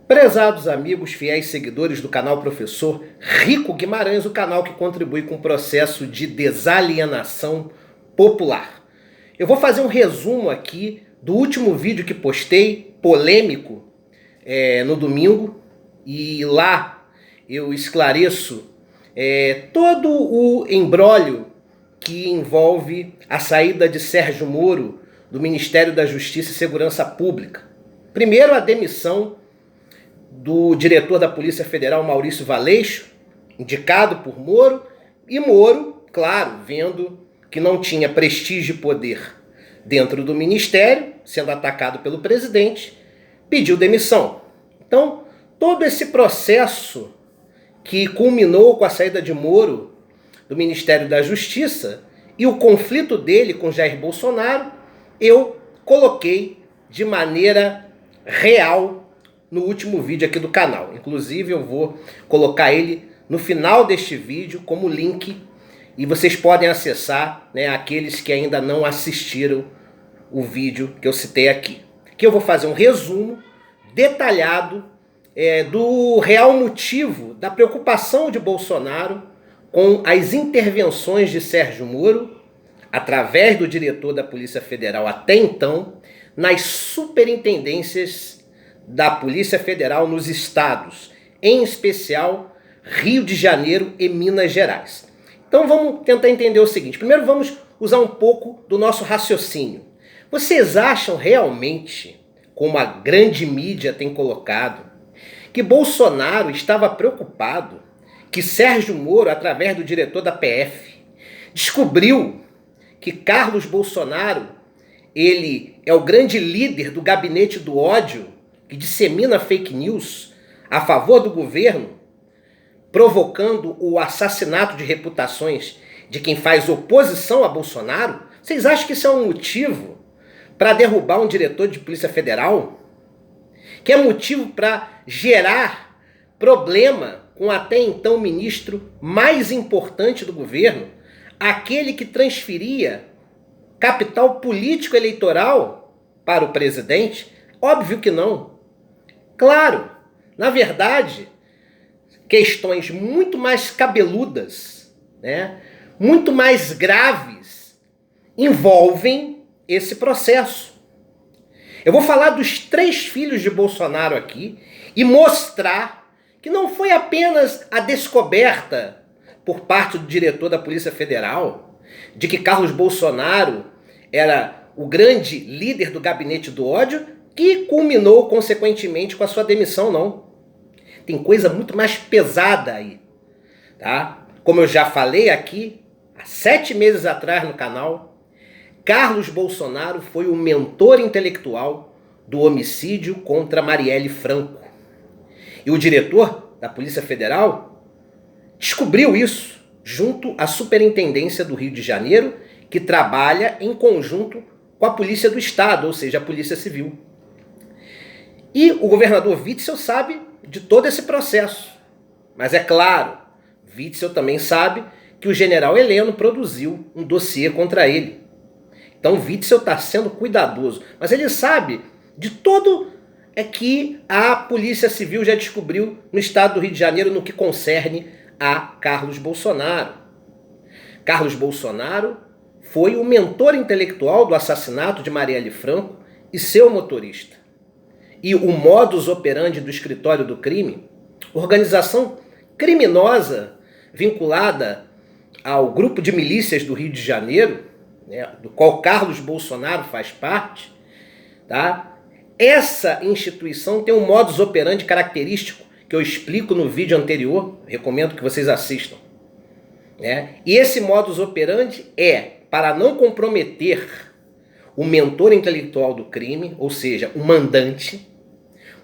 Prezados amigos, fiéis seguidores do canal Professor Rico Guimarães, o canal que contribui com o processo de desalienação popular. Eu vou fazer um resumo aqui do último vídeo que postei, polêmico, no domingo, e lá eu esclareço todo o imbróglio que envolve a saída de Sérgio Moro do Ministério da Justiça e Segurança Pública. Primeiro, a demissão do diretor da Polícia Federal, Maurício Valeixo, indicado por Moro, e Moro, claro, vendo que não tinha prestígio e poder dentro do Ministério, sendo atacado pelo presidente, pediu demissão. Então, todo esse processo que culminou com a saída de Moro do Ministério da Justiça e o conflito dele com Jair Bolsonaro, eu coloquei de maneira real no último vídeo aqui do canal. Inclusive eu vou colocar ele no final deste vídeo como link e vocês podem acessar, aqueles que ainda não assistiram o vídeo que eu citei aqui. Aqui eu vou fazer um resumo detalhado do real motivo da preocupação de Bolsonaro com as intervenções de Sérgio Moro, através do diretor da Polícia Federal até então, nas superintendências da Polícia Federal nos estados, em especial Rio de Janeiro e Minas Gerais. Então vamos tentar entender o seguinte. Primeiro vamos usar um pouco do nosso raciocínio. Vocês acham realmente, como a grande mídia tem colocado, que Bolsonaro estava preocupado que Sérgio Moro, através do diretor da PF, descobriu que Carlos Bolsonaro, ele é o grande líder do gabinete do ódio, que dissemina fake news a favor do governo, provocando o assassinato de reputações de quem faz oposição a Bolsonaro? Vocês acham que isso é um motivo para derrubar um diretor de Polícia Federal? Que é motivo para gerar problema com até então o ministro mais importante do governo, aquele que transferia capital político eleitoral para o presidente? Óbvio que não. Claro, na verdade, questões muito mais cabeludas, muito mais graves, envolvem esse processo. Eu vou falar dos 3 filhos de Bolsonaro aqui e mostrar que não foi apenas a descoberta por parte do diretor da Polícia Federal de que Carlos Bolsonaro era o grande líder do gabinete do ódio que culminou consequentemente com a sua demissão, não. Tem coisa muito mais pesada aí, tá? Como eu já falei aqui, há 7 meses atrás no canal, Carlos Bolsonaro foi o mentor intelectual do homicídio contra Marielle Franco. E o diretor da Polícia Federal descobriu isso junto à Superintendência do Rio de Janeiro, que trabalha em conjunto com a Polícia do Estado, ou seja, a Polícia Civil. E o governador Witzel sabe de todo esse processo. Mas é claro, Witzel também sabe que o general Heleno produziu um dossiê contra ele. Então Witzel está sendo cuidadoso. Mas ele sabe de todo que a Polícia Civil já descobriu no estado do Rio de Janeiro no que concerne a Carlos Bolsonaro. Carlos Bolsonaro foi o mentor intelectual do assassinato de Marielle Franco e seu motorista. E o modus operandi do escritório do crime, organização criminosa vinculada ao grupo de milícias do Rio de Janeiro, do qual Carlos Bolsonaro faz parte, tá? Essa instituição tem um modus operandi característico que eu explico no vídeo anterior, recomendo que vocês assistam. E esse modus operandi é para não comprometer o mentor intelectual do crime, ou seja, o mandante,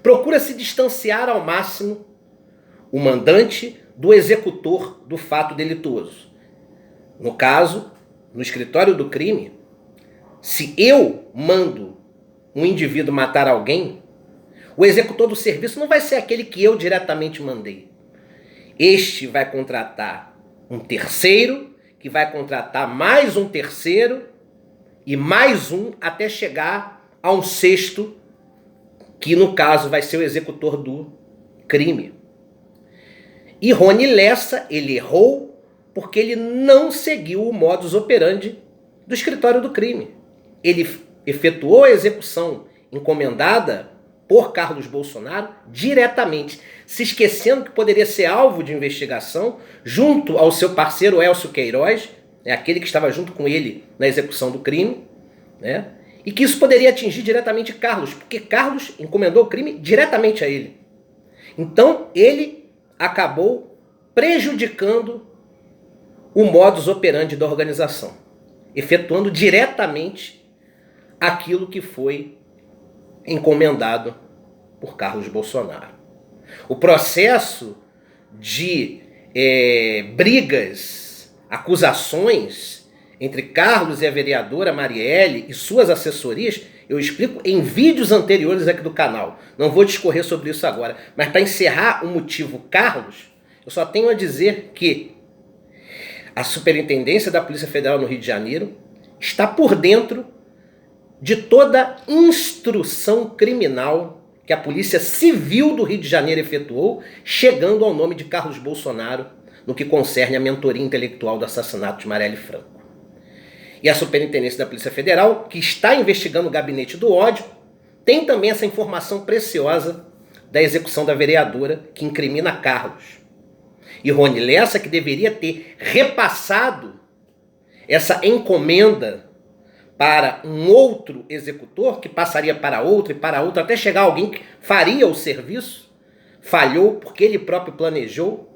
procura se distanciar ao máximo o mandante do executor do fato delituoso. No caso, no escritório do crime, se eu mando um indivíduo matar alguém, o executor do serviço não vai ser aquele que eu diretamente mandei. Este vai contratar um terceiro, que vai contratar mais um terceiro e mais um até chegar a um sexto que no caso vai ser o executor do crime. E Rony Lessa, ele errou porque ele não seguiu o modus operandi do escritório do crime. Ele efetuou a execução encomendada por Carlos Bolsonaro diretamente, se esquecendo que poderia ser alvo de investigação junto ao seu parceiro Elcio Queiroz, aquele que estava junto com ele na execução do crime, né? E que isso poderia atingir diretamente Carlos, porque Carlos encomendou o crime diretamente a ele. Então ele acabou prejudicando o modus operandi da organização, efetuando diretamente aquilo que foi encomendado por Carlos Bolsonaro. O processo de brigas, acusações entre Carlos e a vereadora Marielle e suas assessorias, eu explico em vídeos anteriores aqui do canal. Não vou discorrer sobre isso agora. Mas para encerrar o motivo Carlos, eu só tenho a dizer que a Superintendência da Polícia Federal no Rio de Janeiro está por dentro de toda instrução criminal que a Polícia Civil do Rio de Janeiro efetuou, chegando ao nome de Carlos Bolsonaro no que concerne a mentoria intelectual do assassinato de Marielle Franco. E a Superintendência da Polícia Federal, que está investigando o gabinete do ódio, tem também essa informação preciosa da execução da vereadora que incrimina Carlos. E Rony Lessa, que deveria ter repassado essa encomenda para um outro executor, que passaria para outro e para outro, até chegar alguém que faria o serviço, falhou porque ele próprio planejou,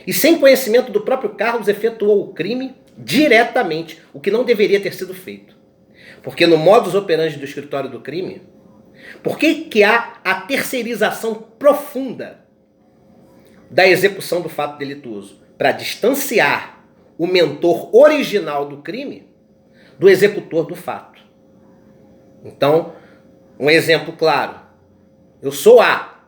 e sem conhecimento do próprio Carlos efetuou o crime diretamente, o que não deveria ter sido feito. Porque no modus operandi do escritório do crime, por que há a terceirização profunda da execução do fato delituoso? Para distanciar o mentor original do crime do executor do fato. Então, um exemplo claro. Eu sou A.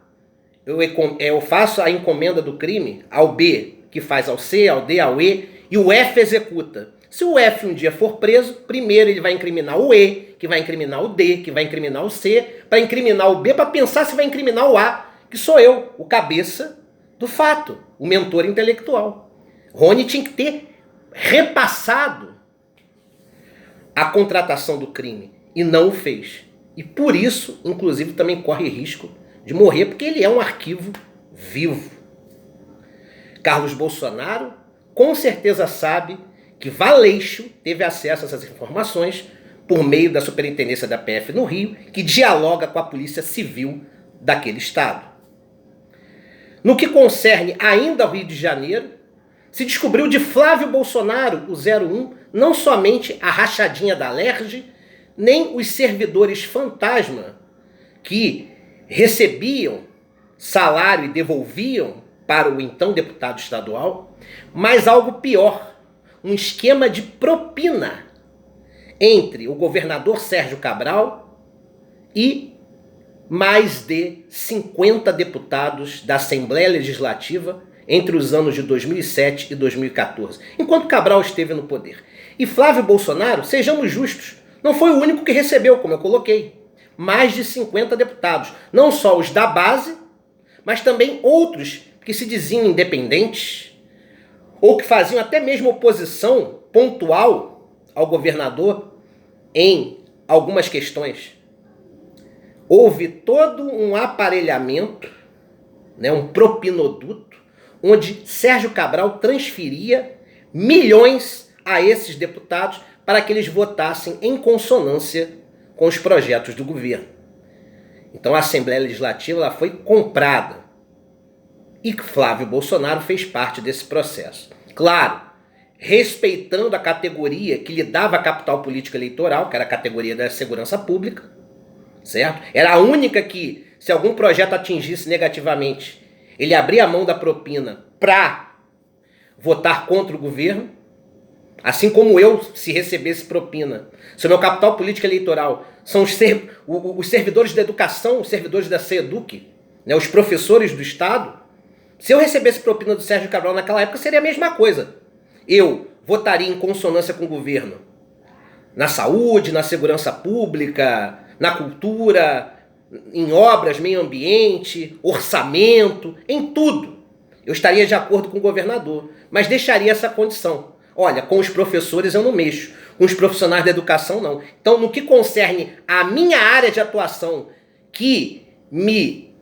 Eu faço a encomenda do crime ao B, que faz ao C, ao D, ao E, e o F executa. Se o F um dia for preso, primeiro ele vai incriminar o E, que vai incriminar o D, que vai incriminar o C, para incriminar o B, para pensar se vai incriminar o A, que sou eu, o cabeça do fato, o mentor intelectual. Rony tinha que ter repassado a contratação do crime e não o fez. E por isso, inclusive, também corre risco de morrer, porque ele é um arquivo vivo. Carlos Bolsonaro com certeza sabe que Valeixo teve acesso a essas informações por meio da Superintendência da PF no Rio, que dialoga com a Polícia Civil daquele estado. No que concerne ainda ao Rio de Janeiro, se descobriu de Flávio Bolsonaro, o 01, não somente a rachadinha da Alerj, nem os servidores fantasma que recebiam salário e devolviam para o então deputado estadual, mas algo pior, um esquema de propina entre o governador Sérgio Cabral e mais de 50 deputados da Assembleia Legislativa entre os anos de 2007 e 2014, enquanto Cabral esteve no poder. E Flávio Bolsonaro, sejamos justos, não foi o único que recebeu, como eu coloquei, mais de 50 deputados, não só os da base, mas também outros que se diziam independentes ou que faziam até mesmo oposição pontual ao governador em algumas questões. Houve todo um aparelhamento, um propinoduto, onde Sérgio Cabral transferia milhões a esses deputados para que eles votassem em consonância com os projetos do governo. Então a Assembleia Legislativa ela foi comprada. E Flávio Bolsonaro fez parte desse processo. Claro, respeitando a categoria que lhe dava a capital política eleitoral, que era a categoria da segurança pública, certo? Era a única que, se algum projeto atingisse negativamente, ele abria a mão da propina para votar contra o governo, assim como eu, se recebesse propina. Se o meu capital político eleitoral são os servidores da educação, os servidores da CEDUC, os professores do Estado, se eu recebesse propina do Sérgio Cabral naquela época, seria a mesma coisa. Eu votaria em consonância com o governo na saúde, na segurança pública, na cultura, em obras, meio ambiente, orçamento, em tudo. Eu estaria de acordo com o governador, mas deixaria essa condição. Olha, com os professores eu não mexo, com os profissionais da educação não. Então, no que concerne à minha área de atuação, que me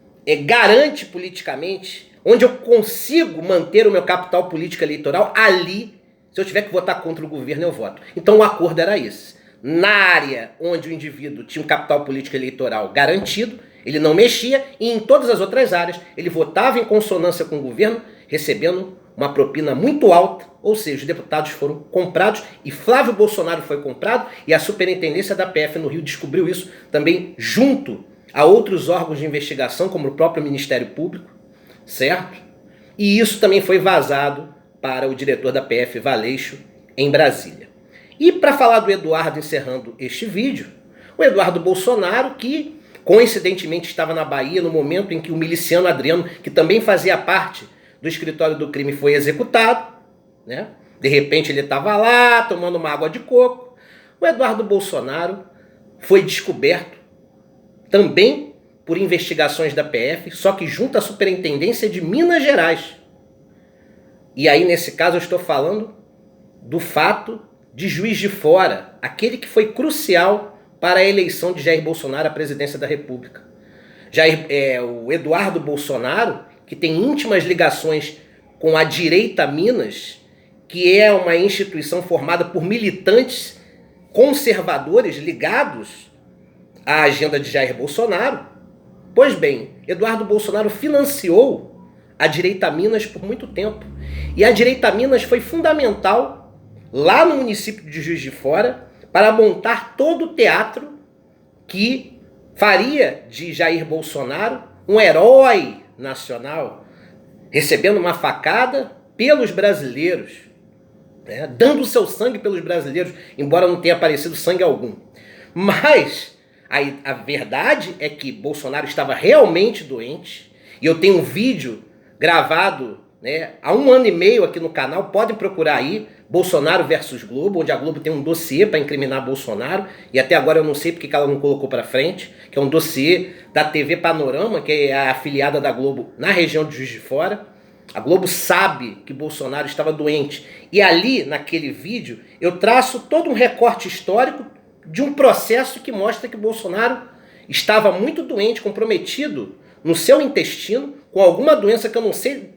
garante politicamente, onde eu consigo manter o meu capital político eleitoral, ali, se eu tiver que votar contra o governo, eu voto. Então o acordo era esse. Na área onde o indivíduo tinha um capital político eleitoral garantido, ele não mexia, e em todas as outras áreas ele votava em consonância com o governo, recebendo uma propina muito alta, ou seja, os deputados foram comprados e Flávio Bolsonaro foi comprado, e a superintendência da PF no Rio descobriu isso também junto a outros órgãos de investigação, como o próprio Ministério Público, certo? E isso também foi vazado para o diretor da PF, Valeixo, em Brasília. E para falar do Eduardo, encerrando este vídeo, o Eduardo Bolsonaro, que coincidentemente estava na Bahia no momento em que o miliciano Adriano, que também fazia parte do escritório do crime, foi executado, né? De repente ele estava lá tomando uma água de coco. O Eduardo Bolsonaro foi descoberto também por investigações da PF, só que junto à Superintendência de Minas Gerais. E aí, nesse caso, eu estou falando do fato de Juiz de Fora, aquele que foi crucial para a eleição de Jair Bolsonaro à presidência da República. O Eduardo Bolsonaro, que tem íntimas ligações com a Direita Minas, que é uma instituição formada por militantes conservadores ligados à agenda de Jair Bolsonaro. Pois bem, Eduardo Bolsonaro financiou a Direita Minas por muito tempo. E a Direita Minas foi fundamental lá no município de Juiz de Fora para montar todo o teatro que faria de Jair Bolsonaro um herói nacional, recebendo uma facada pelos brasileiros, né, dando o seu sangue pelos brasileiros, embora não tenha aparecido sangue algum. Mas a verdade é que Bolsonaro estava realmente doente, e eu tenho um vídeo gravado, né, há 1 ano e meio aqui no canal, podem procurar aí, Bolsonaro versus Globo, onde a Globo tem um dossiê para incriminar Bolsonaro, e até agora eu não sei porque ela não colocou para frente, que é um dossiê da TV Panorama, que é a afiliada da Globo na região de Juiz de Fora. A Globo sabe que Bolsonaro estava doente, e ali, naquele vídeo, eu traço todo um recorte histórico de um processo que mostra que Bolsonaro estava muito doente, comprometido no seu intestino, com alguma doença que eu não sei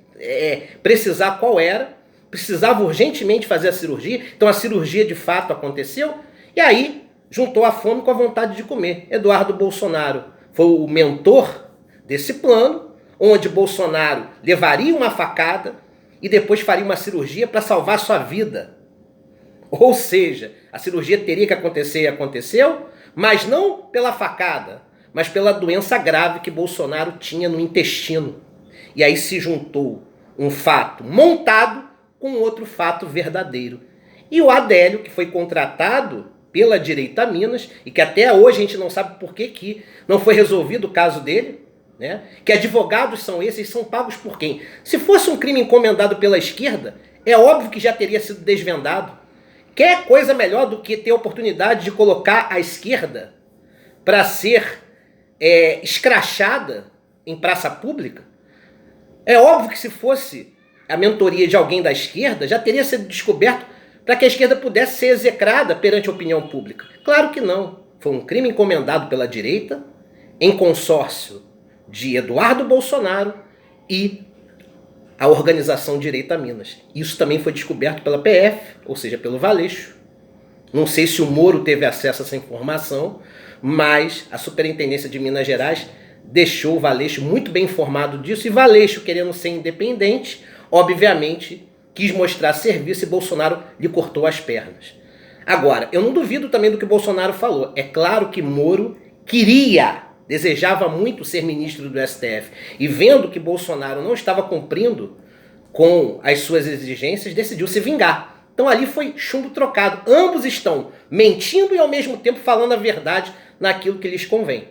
precisar qual era, precisava urgentemente fazer a cirurgia, então a cirurgia de fato aconteceu, e aí juntou a fome com a vontade de comer. Eduardo Bolsonaro foi o mentor desse plano, onde Bolsonaro levaria uma facada e depois faria uma cirurgia para salvar sua vida. Ou seja, a cirurgia teria que acontecer e aconteceu, mas não pela facada, mas pela doença grave que Bolsonaro tinha no intestino. E aí se juntou um fato montado com outro fato verdadeiro. E o Adélio, que foi contratado pela Direita Minas, e que até hoje a gente não sabe por que não foi resolvido o caso dele, né? Que advogados são esses, são pagos por quem? Se fosse um crime encomendado pela esquerda, é óbvio que já teria sido desvendado. Quer coisa melhor do que ter a oportunidade de colocar a esquerda para ser escrachada em praça pública? É óbvio que se fosse a mentoria de alguém da esquerda, já teria sido descoberto para que a esquerda pudesse ser execrada perante a opinião pública. Claro que não. Foi um crime encomendado pela direita, em consórcio de Eduardo Bolsonaro e a organização Direita Minas. Isso também foi descoberto pela PF, ou seja, pelo Valeixo. Não sei se o Moro teve acesso a essa informação, mas a Superintendência de Minas Gerais deixou o Valeixo muito bem informado disso, e Valeixo, querendo ser independente, obviamente quis mostrar serviço, e Bolsonaro lhe cortou as pernas. Agora, eu não duvido também do que Bolsonaro falou. É claro que Moro desejava muito ser ministro do STF, e vendo que Bolsonaro não estava cumprindo com as suas exigências, decidiu se vingar. Então ali foi chumbo trocado. Ambos estão mentindo e ao mesmo tempo falando a verdade naquilo que lhes convém.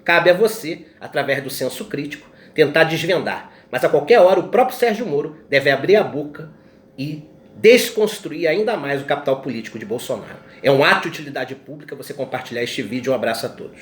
Cabe a você, através do senso crítico, tentar desvendar. Mas a qualquer hora o próprio Sérgio Moro deve abrir a boca e desconstruir ainda mais o capital político de Bolsonaro. É um ato de utilidade pública você compartilhar este vídeo. Um abraço a todos.